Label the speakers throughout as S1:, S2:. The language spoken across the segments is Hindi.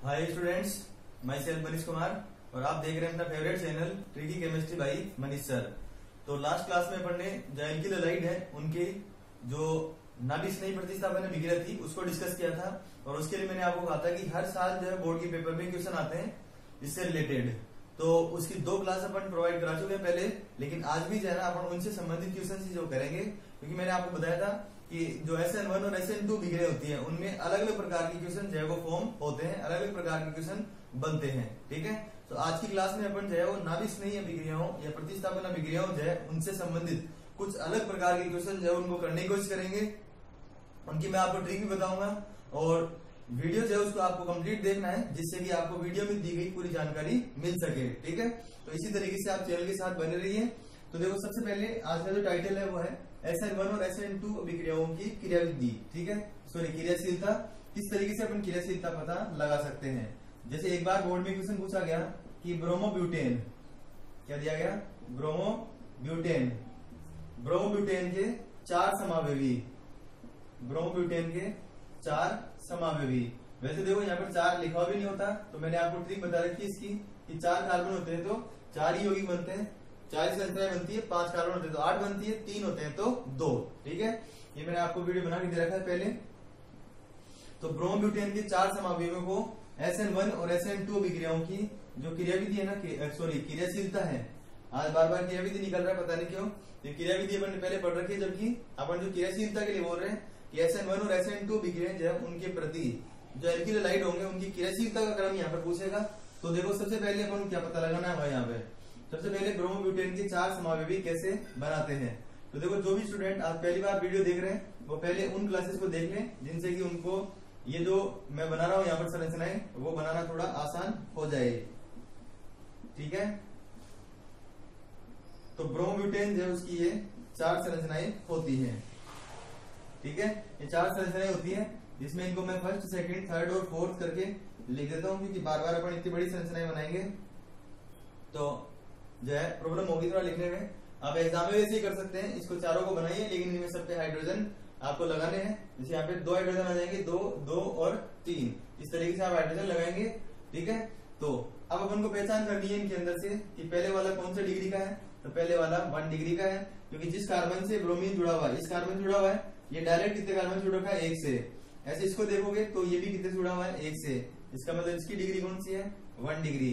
S1: Hi students, my self Manish Kumar और आप देख रहे हैं अपना favourite channel tricky chemistry by Manish sir. तो लास्ट क्लास में अपन ने जो एल्किल हैलाइड है उनके जो नाभिस्नेही प्रतिस्थापन विक्रिया थी उसको डिस्कस किया था। और उसके लिए मैंने आपको कहा था कि हर साल जो है बोर्ड के पेपर में क्वेश्चन आते हैं इससे रिलेटेड। तो उसकी 2 क्लास अपन प्रोवाइड करा चुके हैं पहले, लेकिन आज भी जो है ना अपन उनसे संबंधित क्वेश्चन जो करेंगे, क्योंकि मैंने आपको बताया था कि जो SN1 और SN2 विक्रिया होती है उनमें अलग अलग प्रकार के क्वेश्चन जो है वो फॉर्म होते हैं, अलग अलग प्रकार के क्वेश्चन बनते हैं। ठीक है, तो आज की क्लास में अपन जो है वो नाभिस्नेही विक्रियाओं या प्रतिस्थापन विक्रियाओं जो है उनसे संबंधित कुछ अलग प्रकार के क्वेश्चन जो है उनको करने की कोशिश करेंगे। उनकी मैं आपको ट्रिक भी बताऊंगा और वीडियो जो है उसको आपको कंप्लीट देखना है, जिससे कि आपको वीडियो में दी गई पूरी जानकारी मिल सके। ठीक है, तो इसी तरीके से आप चैनल के साथ बने रहिए। तो देखो, सबसे पहले आज का जो टाइटल है वो है SN1 और SN2 विक्रियाओं की क्रियाविधि। ठीक है, सॉरी क्रियाशीलता। किस तरीके से अपन क्रियाशीलता पता लगा सकते हैं। जैसे एक बार बोर्ड में क्वेश्चन पूछा गया कि ब्रोमोब्यूटेन, क्या दिया गया, ब्रोमोब्यूटेन, ब्रोमोब्यूटेन के 4 समावेवी, ब्रोमोब्यूटेन के 4 समावेवी। वैसे देखो यहाँ पर 4 लिखा भी नहीं होता, तो मैंने आपको ट्रिक बता रखी है इसकी कि 4 कार्बन होते हैं तो 4 ही यौगिक बनते हैं, 4 की संख्या बनती है, 5 कार्बन होते हैं तो 8 बनती है, 3 होते हैं तो 2। ठीक है, ये मैंने आपको वीडियो बना के दे रखा है पहले। तो ब्रोमोब्यूटेन के 4 समावेवियों को SN1 और SN2 विक्रियाओं की जो क्रियाविधि है ना, सॉरी क्रियाशीलता है, आज बार बार क्रियाविधि निकल रहा है पता नहीं क्यों। तो क्रियाविधि अपन ने पहले पढ़ रखी है, जबकि अपन जो क्रियाशीलता के लिए बोल रहे हैं कि SN1 और SN2 विक्रिया जो है उनके प्रति जो एल्किल हैलाइड होंगे उनकी क्रियाशीलता का क्रम यहाँ पर पूछेगा। तो देखो, सबसे पहले अपन क्या पता लगाना है यहाँ पे। सबसे पहले ब्रोमोब्यूटेन के 4 समावेवी कैसे बनाते हैं। तो देखो, जो भी स्टूडेंट आज पहली बार वीडियो देख रहे हैं वो पहले उन क्लासेस को देख लें जिनसे कि उनको ये जो मैं बना रहा हूं यहाँ पर संरचनाएं वो बनाना थोड़ा आसान हो जाए। ठीक है, तो ब्रोमोब्यूटेन जो है उसकी ये 4 संरचनाएं होती हैं। ठीक है, ये 4 संरचनाएं होती हैं, जिसमें इनको मैं फर्स्ट, सेकंड, थर्ड और फोर्थ करके लिख देता हूं, क्योंकि बार बार अपन इतनी बड़ी संरचनाएं बनाएंगे तो जो है प्रॉब्लम होगी थोड़ा लिखने में। आप एग्जाम में वैसे ही कर सकते हैं, इसको चारों को बनाइए, लेकिन इनमें सब पे हाइड्रोजन आपको लगाने हैं। जैसे यहाँ पे 2 हाइड्रोजन आ जाएंगे, 2, 2 और 3, इस तरीके से आप हाइड्रोजन लगाएंगे। ठीक है, तो अब अपन को पहचान करनी है इनके अंदर से कि पहले वाला कौन सा डिग्री का है। तो पहले वाला 1 डिग्री का है, क्योंकि जिस कार्बन से ब्रोमीन जुड़ा हुआ है, इस कार्बन जुड़ा हुआ है, ये डायरेक्ट कितने कार्बन जुड़ा हुआ है, 1 से। ऐसे इसको देखोगे तो ये भी कितने जुड़ा हुआ है, 1 से। इसका मतलब इसकी डिग्री कौन सी है, 1 डिग्री।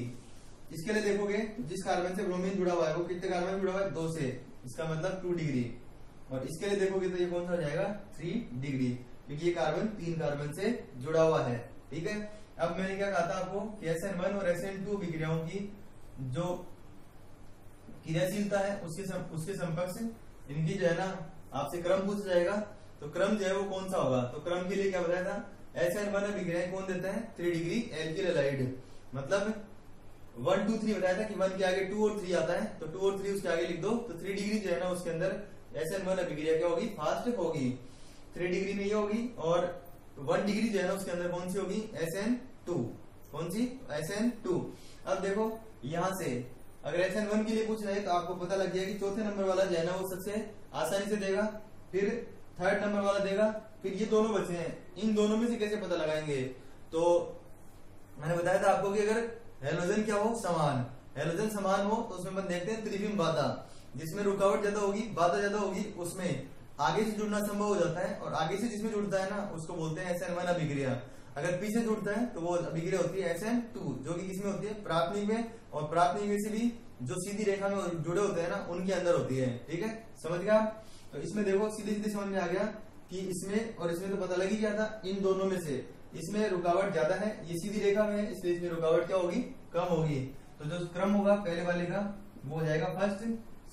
S1: इसके लिए देखोगे जिस कार्बन से ब्रोमीन जुड़ा हुआ है वो कितने कार्बन जुड़ा हुआ है, 2 से, इसका मतलब 2 डिग्री। और इसके लिए देखोगे तो ये कौन सा हो जाएगा, 3 डिग्री, क्योंकि ये कार्बन 3 कार्बन से जुड़ा हुआ है। ठीक है, अब मैंने क्या कहा था आपको कि SN1 और SN2 विक्रियाओं की जो क्रियाशीलता है उसके समकक्ष इनकी जो है ना आपसे क्रम पूछा जाएगा। तो क्रम जो है वो कौन सा होगा। तो क्रम के लिए क्या बताया था, SN1 विक्रियाएं कौन देता है, 3 डिग्री एल्किल हैलाइड, मतलब 1, 2, 3 बताया था कि 1 के आगे 2 और 3 आता है, तो 2 और 3 उसके आगे लिख दो। तो 3 डिग्री जो है ना उसके अंदर SN1 विक्रिया क्या होगी, फास्ट होगी, 3 डिग्री में ये होगी। और 1 डिग्री जो है ना उसके अंदर कौन सी होगी, SN2, कौन सी, SN2। अब देखो यहां से अगर SN1 के लिए पूछ रहे हैं तो आपको पता लग गया कि चौथे नंबर वाला जो है ना वो सबसे आसानी से देगा, फिर थर्ड नंबर वाला देगा, फिर ये दोनों बचे हैं, इन दोनों में से कैसे पता लगाएंगे। तो मैंने बताया था आपको कि अगर हैलोजन क्या हो, समान, हैलोजन समान हो तो उसमें अपन देखते हैं त्रिविम बाधा, जिसमें रुकावट ज्यादा होगी, बाधा ज्यादा होगी, उसमें आगे से जुड़ना संभव हो जाता है। और आगे से जिसमें जुड़ता है ना उसको बोलते हैं SN1 अभिक्रिया। अगर पीछे जुड़ता है तो वो अभिक्रिया होती है SN2, जो कि किसमें होती है, प्राथमिक में। और प्राथमिक में से भी जो सीधी रेखा में जुड़े होते हैं ना उनके अंदर होती है। ठीक है, समझ गया। तो इसमें देखो सीधे सीधे समझ में आ गया कि इसमें और इसमें तो पता लग ही गया था, इन दोनों में से इसमें रुकावट ज्यादा है, ये सीधी रेखा में है, इसलिए इसमें रुकावट क्या होगी, कम होगी। तो जो क्रम होगा पहले वाले का वो हो जाएगा फर्स्ट,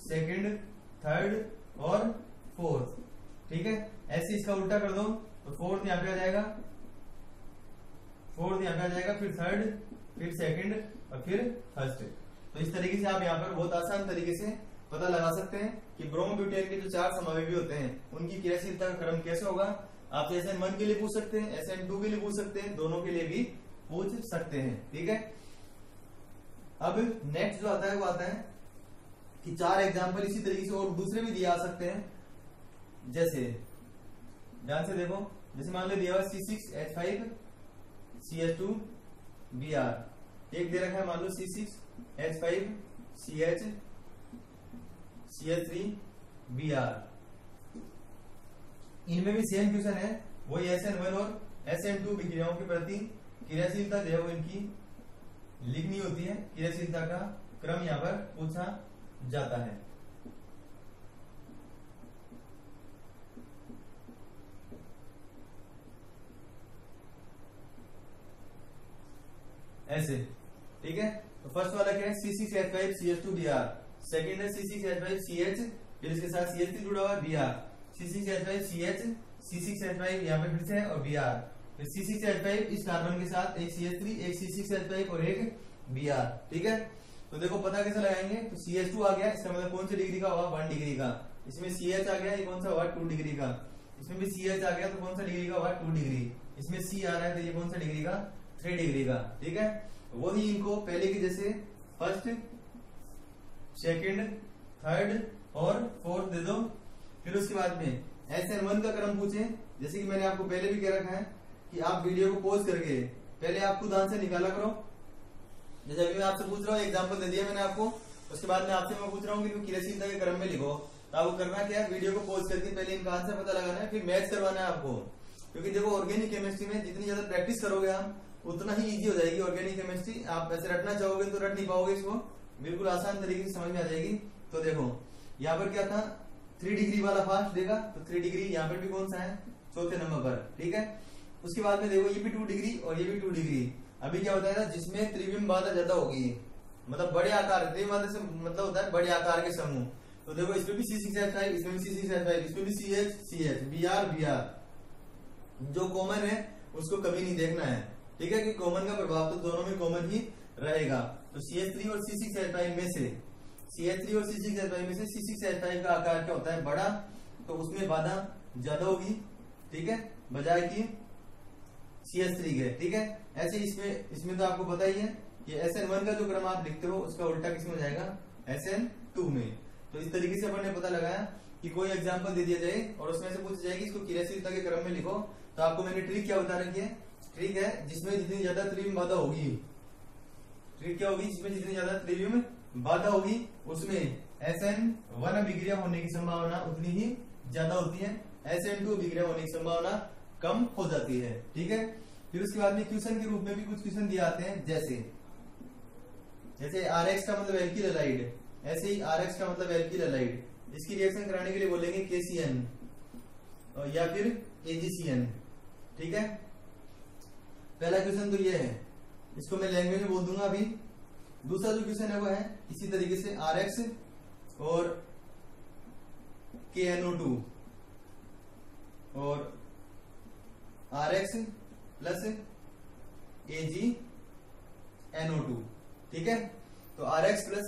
S1: सेकंड, थर्ड और फोर्थ। ठीक है, ऐसे इसका उल्टा कर दो तो फोर्थ यहाँ पे आ जाएगा, फोर्थ यहाँ पे आ जाएगा, फिर थर्ड, फिर सेकंड और फिर फर्स्ट। तो इस तरीके से आप यहाँ पर बहुत आसान तरीके से पता लगा सकते हैं कि ब्रोमोब्यूटेन के जो 4 समावेवी होते हैं उनकी क्रियाशीलता का क्रम कैसे होगा। आप SN1 के लिए पूछ सकते हैं, SN2 के लिए पूछ सकते हैं, दोनों के लिए भी पूछ सकते हैं। ठीक है, अब नेक्स्ट जो आता है वो आता है कि 4 एग्जाम्पल इसी तरीके से और दूसरे भी दिए आ सकते हैं। जैसे ध्यान से देखो, जैसे मान लो दिया हुआ C6H5 CH2 Br। एक दे रखा है मान लो C6H5CH3Br। इनमें भी सेम क्वेश्चन है, वही SN1 और SN2 विक्रियाओं के प्रति क्रियाशीलता जो है वो इनकी लिखनी होती है। क्रियाशीलता का क्रम यहाँ पर पूछा जाता है। ऐसे, ठीक है। तो फर्स्ट वाला क्या है, C6H5CH2Br। सेकेंड है C6H5CH, फिर इसके साथ CH3 जुड़ा हुआ है Br। C6H5CH, C6H5 यहाँ पे फिर से है और Br। फिर C6H5 इस कार्बन के साथ एक CH3, एक C6H5 और एक Br, ठीक है। तो देखो पता कैसे लगाएंगे, तो CH2 आ गया, इसका मतलब कौन सी डिग्री का हुआ, 1 डिग्री का। इसमें CH आ गया, ये कौन सा हुआ, 2 डिग्री का। इसमें भी CH आ गया तो कौन सा डिग्री का हुआ, 2 डिग्री। इसमें C आ रहा है तो ये कौन सा डिग्री का, 3 डिग्री का, ठीक है। वही इनको पहले की जैसे फर्स्ट, सेकंड, थर्ड और फोर्थ दे दो। फिर उसके बाद में SN1 का क्रम पूछे, जैसे कि मैंने आपको पहले भी कह रखा है कि आप वीडियो को पॉज करके पहले आप खुद आंसर निकाला करो। जैसे अभी मैं आपसे पूछ रहा हूँ, एग्जाम्पल दे दिया मैंने आपको, उसके बाद में आपसे मैं पूछ रहा हूँ कि क्रियाशीलता के क्रम में लिखो। तो आपको करना क्या है, वीडियो को पॉज करके पहले इनका आंसर पता लगाना है, फिर मैच करवाना है आपको। क्योंकि देखो ऑर्गेनिक केमिस्ट्री में जितनी ज्यादा प्रैक्टिस करोगे आप, उतना ही इजी हो जाएगी ऑर्गेनिक केमिस्ट्री। आप ऐसे रटना चाहोगे तो रट नहीं पाओगे, इसको बिल्कुल आसान तरीके से समझ में आ जाएगी। तो देखो यहाँ पर क्या था, 3 डिग्री वाला फास्ट देगा तो 3 डिग्री यहाँ पर भी कौन सा है, चौथे नंबर पर, ठीक है। उसके बाद में देखो ये भी 2 डिग्री और ये भी 2 डिग्री। अभी क्या होता है, जिसमें त्रिविम बाधा ज्यादा होगी, मतलब बड़े आकार, त्रिविम बाधा से मतलब होता है बड़े आकार के समूह। तो देखो इसमें भी C6H5, इसमें भी C6H5, इसमें भी CH, CH, Br। जो कॉमन है उसको कभी नहीं देखना है, ठीक है, कि कॉमन का प्रभाव तो दोनों में कॉमन ही रहेगा। तो CH3 और C6H5 में से C6H5 का आकार क्या होता है, बड़ा, तो उसमें बाधा ज्यादा होगी, ठीक है, बजाय कि CH3 के, ठीक है। ऐसे इसमें तो आपको पता ही है कि SN1 का जो क्रम आप लिखते हो उसका उल्टा किसमें हो जाएगा, SN2 में। तो इस तरीके से अपन ने पता लगाया कि कोई एग्जाम्पल दे दिया जाए और उसमें से पूछा जाए कि इसको क्रियाशीलता के क्रम में लिखो। तो आपको मैंने ट्रिक क्या बता रखी है, ट्रिक है जिसमें जितनी ज्यादा त्रिविम बाधा होगी, ट्रिक क्या होगी, जिसमें जितनी ज्यादा त्रिविम बाधा होगी उसमें SN1 अभिक्रिया होने की संभावना उतनी ही ज्यादा होती है, SN2 अभिक्रिया होने की संभावना कम हो जाती है, ठीक है। फिर उसके बाद में क्वेश्चन के रूप में भी कुछ क्वेश्चन दिए आते हैं, जैसे RX का मतलब एल्किल हैलाइड, ऐसे ही RX का मतलब एल्किल हैलाइड, इसकी रिएक्शन कराने के लिए बोलेंगे KCN या फिर AgCN, ठीक है। पहला क्वेश्चन तो ये है, इसको मैं लैंग्वेज में बोल दूंगा अभी। दूसरा जो क्वेश्चन है वो है इसी तरीके से RX और KNO2 और RX प्लस AgNO2, ठीक है। तो RX प्लस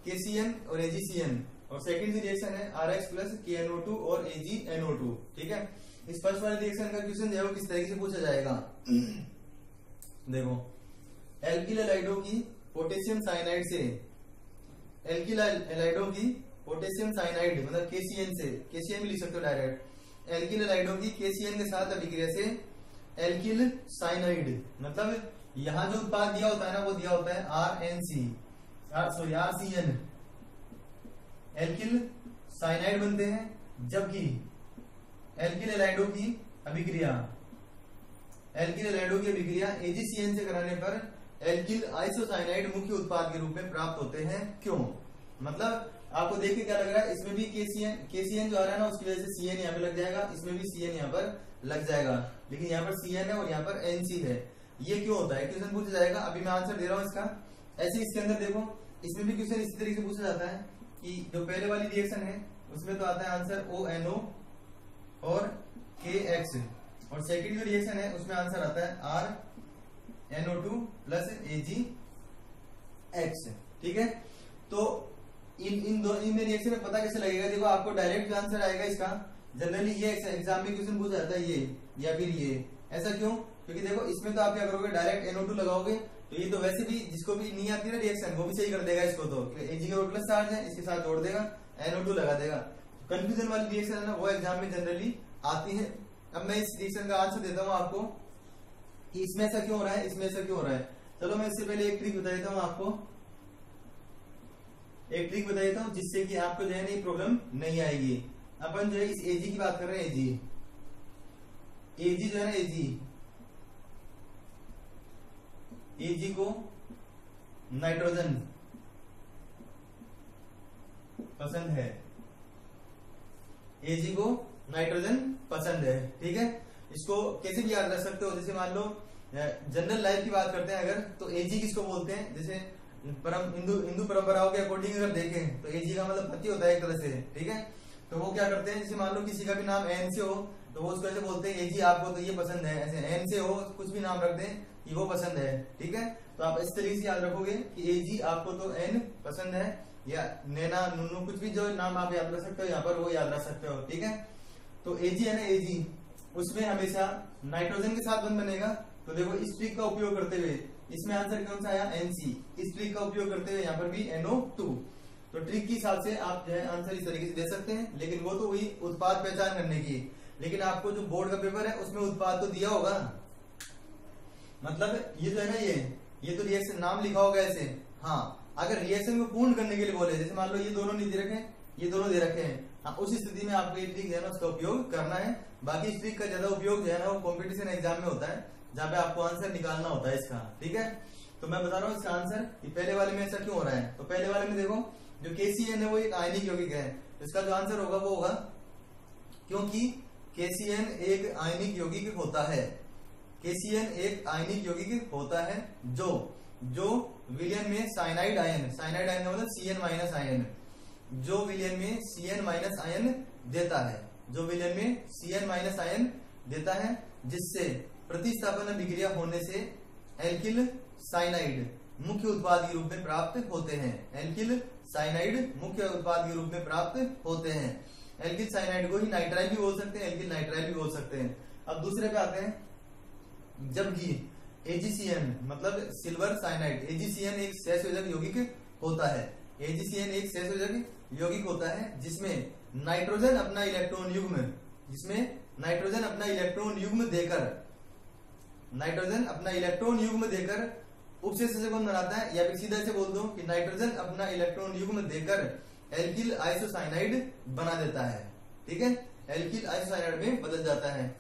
S1: KCN और AgCN, और सेकंड रिएक्शन है RX प्लस KNO2 और AgNO2, ठीक है। इस फर्स्ट वाले रिएक्शन का क्वेश्चन जो है वो किस तरीके से पूछा जाएगा, देखो एल्किल हैलाइडों की पोटेशियम साइनाइड से, एल्किल हैलाइडों की पोटेशियम साइनाइड मतलब KCN से, KCN भी लिख सकते हो डायरेक्ट, एल्किल हैलाइडों की KCN के साथ अभिक्रिया से एल्किल साइनाइड, मतलब यहाँ जो उत्पाद दिया होता है ना वो दिया होता है RCN, एल्किल साइनाइड बनते हैं। जबकि एल्किल हैलाइडों की अभिक्रिया AgCN से कराने पर एल्किल आइसोसाइनाइड मुख्य उत्पाद के रूप में प्राप्त होते हैं। क्यों, मतलब आपको देख के क्या लग रहा है, इसमें भी KCN जो आ रहा है ना उसकी वजह से CN यहाँ पे लग जाएगा, इसमें भी CN यहाँ पर लग जाएगा, लेकिन यहाँ पर CN है और यहाँ पर NC है। ये क्यों होता है, क्वेश्चन पूछा जाएगा। अभी मैं आंसर दे रहा हूँ इसका। ऐसे इसके अंदर देखो, इसमें भी क्वेश्चन इसी तरीके से पूछा जाता है कि जो पहले वाली रिएक्शन है उसमें तो आता है आंसर ONO और KX, और सेकंड जो रिएक्शन है उसमें आंसर आता है RNO2 प्लस AgX, ठीक है। तो इन रिएक्शन में पता कैसे लगेगा, देखो आपको डायरेक्ट आंसर आएगा इसका। जनरली ये एग्जाम में क्वेश्चन पूछा जाता है ये या फिर ये, ऐसा क्यों, क्योंकि देखो इसमें तो आप क्या करोगे, डायरेक्ट NO2 लगाओगे, तो ये तो वैसे भी जिसको भी नहीं आती ना रिएक्शन वो भी सही कर देगा इसको, तो Ag और प्लस चार्ज है इसके साथ जोड़ देगा, NO2 लगा देगा। कंफ्यूजन वाली रिएक्शन है ना वो एग्जाम में जनरली आती है। अब मैं इस रिएक्शन का आंसर देता हूँ आपको कि इसमें ऐसा क्यों हो रहा है, इसमें ऐसा क्यों हो रहा है। चलो मैं इससे पहले एक ट्रिक बता देता हूँ आपको, एक ट्रिक बता देता हूँ जिससे कि आपको जो है ना प्रॉब्लम नहीं आएगी। अपन जो है इस एजी की बात कर रहे हैं, एजी जो है ना एजी को नाइट्रोजन पसंद है, एजी को नाइट्रोजन पसंद है, ठीक है। इसको कैसे भी याद रख सकते हो, जैसे मान लो जनरल लाइफ की बात करते हैं अगर, तो एजी किसको बोलते हैं, जैसे हिंदू परंपराओं के अकॉर्डिंग अगर देखें तो एजी का मतलब पति होता है एक तरह से, ठीक है। तो वो क्या करते हैं, जैसे मान लो किसी का भी नाम एन से हो तो वो उसको ऐसे बोलते हैं एजी आपको तो ये पसंद है, ऐसे एन से हो कुछ भी नाम रख दें कि वो पसंद है, ठीक है। तो आप इस तरीके से याद रखोगे कि एजी आपको तो एन पसंद है, या नैना नुनू कुछ भी जो नाम आप याद रख सकते हो यहाँ पर वो याद रख सकते हो, ठीक है। तो एजी है ना एजी, उसमें हमेशा नाइट्रोजन के साथ बंध बनेगा। तो देखो इस ट्रिक का उपयोग करते हुए इसमें आंसर कौन सा आया, एनसी। इस ट्रिक का उपयोग करते हुए यहाँ पर भी NO2। तो ट्रिक के हिसाब से आप जो है आंसर इस तरीके से दे सकते हैं, लेकिन वो तो वही उत्पाद पहचान करने की, लेकिन आपको जो बोर्ड का पेपर है उसमें उत्पाद तो दिया होगा, मतलब ये जो है ना ये तो रिएक्शन नाम लिखा होगा ऐसे। हाँ, अगर रिएक्शन को पूर्ण करने के लिए बोले, जैसे मान लो ये दोनों नहीं दे रखे, ये दोनों दे रखे हैं, हाँ, उस स्थिति में आपको ये ट्रिक जो है ना उसका उपयोग करना है। बाकी इस ट्रिक का ज्यादा उपयोग जो है ना वो कॉम्पिटिशन एग्जाम में होता है, जहाँ पे आपको आंसर निकालना होता है इसका, ठीक है। तो मैं बता रहा हूँ इसका आंसर कि पहले वाले में ऐसा क्यों हो रहा है। तो पहले वाले में देखो जो KCN है वो एक आयनिक यौगिक है, इसका जो आंसर होगा वो होगा क्योंकि KCN एक आयनिक यौगिक होता है, KCN एक आयनिक यौगिक होता है जो विलयन में साइनाइड आयन का मतलब Cn माइनस आयन, जो विलयन में Cn माइनस आयन देता है, जो विलयन में Cn माइनस आयन देता है, जिससे प्रतिस्थापन अभिक्रिया होने से एल्किल साइनाइड मुख्य उत्पाद के रूप में प्राप्त होते हैं। एल्किल साइनाइड मुख्य उत्पाद के रूप में प्राप्त होते हैं। एल्किल साइनाइड को ही नाइट्राइल भी बोल सकते हैं, एल्किल नाइट्राइल भी बोल सकते हैं। अब दूसरे पे आते हैं, जबकि AgCN मतलब सिल्वर साइनाइड, AgCN एक सहसंयोजक यौगिक होता है, AgCN एक सहसंयोजक यौगिक होता है जिसमें नाइट्रोजन अपना इलेक्ट्रॉन युग्म देकर उपसेचक बंध बनाता है, या फिर सीधा से बोल दो कि नाइट्रोजन अपना इलेक्ट्रॉन युग्म देकर एल्किल आइसोसाइनाइड बना देता है, ठीक है, एल्किल आइसोसाइनाइड में बदल जाता है।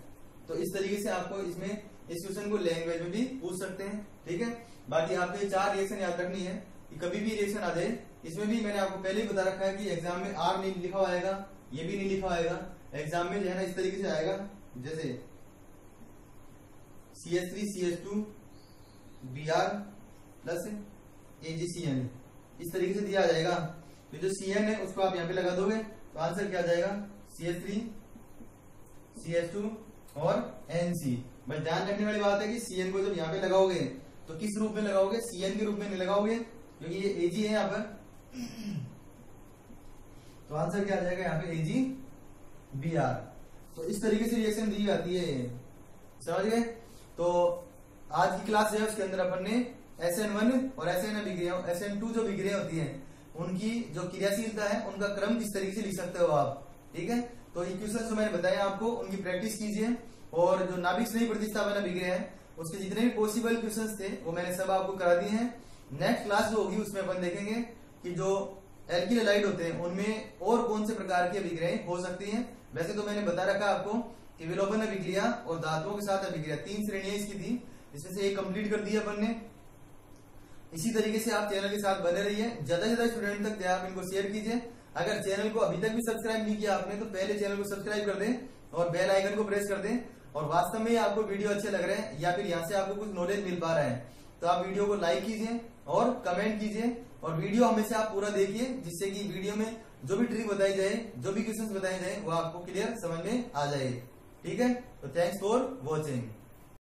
S1: तो इस तरीके से आपको इसमें इस क्वेश्चन को लैंग्वेज में भी पूछ सकते हैं, ठीक है। बाकी आपको ये 4 रिएक्शन याद रखनी है कि कभी भी रिएक्शन आ जाए, इसमें भी मैंने आपको पहले ही बता रखा है कि एग्जाम में R नहीं लिखा हुआ आएगा, ये भी नहीं लिखा आएगा, एग्जाम में जो है ना इस तरीके से आएगा, जैसे CH3CH2 Br प्लस AgCN इस तरीके से दिया जाएगा। तो जो Cn है उसको आप यहाँ पे लगा दोगे तो आंसर क्या आ जाएगा, CH3 CH2 और NC। बस ध्यान रखने वाली बात है कि Cn को जब यहाँ पे लगाओगे तो किस रूप में लगाओगे, Cn के रूप में नहीं लगाओगे, क्योंकि ये Ag है यहाँ पर। तो आंसर क्या आ जाएगा यहाँ पे AgBr। तो इस तरीके से रिएक्शन दी जाती है, समझ गए। तो आज की क्लास है उसके अंदर अपन ने SN1 और SN2 जो विक्रिया होती है उनकी जो क्रियाशीलता है उनका क्रम किस तरीके से लिख सकते हो आप, ठीक है। तो ये क्वेश्चन जो मैंने बताया आपको उनकी प्रैक्टिस कीजिए, और जो नाभिक स्नेही प्रतिस्थापन विक्रिया है उसके जितने भी पॉसिबल क्वेश्चंस थे वो मैंने सब आपको करा दिए हैं। नेक्स्ट क्लास जो होगी उसमें अपन देखेंगे कि जो एल्किल हैलाइड होते हैं उनमें और कौन से प्रकार की अभिक्रियाएं हो सकती हैं। वैसे तो मैंने बता रखा आपको कि विलोपन अभिक्रिया और धातुओं के साथ अभिक्रिया 3 श्रेणियां इसकी थी, इसमें से एक कंप्लीट कर दिया अपन ने। इसी तरीके से आप चैनल के साथ बने रहिए, ज्यादा से ज्यादा स्टूडेंट तक आप इनको शेयर कीजिए। अगर चैनल को अभी तक भी सब्सक्राइब नहीं किया आपने तो पहले चैनल को सब्सक्राइब कर दें और बेल आइकन को प्रेस कर दें। और वास्तव में आपको वीडियो अच्छे लग रहे हैं या फिर यहाँ से आपको कुछ नॉलेज मिल पा रहा है तो आप वीडियो को लाइक कीजिए और कमेंट कीजिए, और वीडियो हमेशा आप पूरा देखिए, जिससे कि वीडियो में जो भी ट्रिक बताई जाए, जो भी क्वेश्चंस बताए जाए वो आपको क्लियर समझ में आ जाए, ठीक है। तो थैंक्स फॉर वॉचिंग।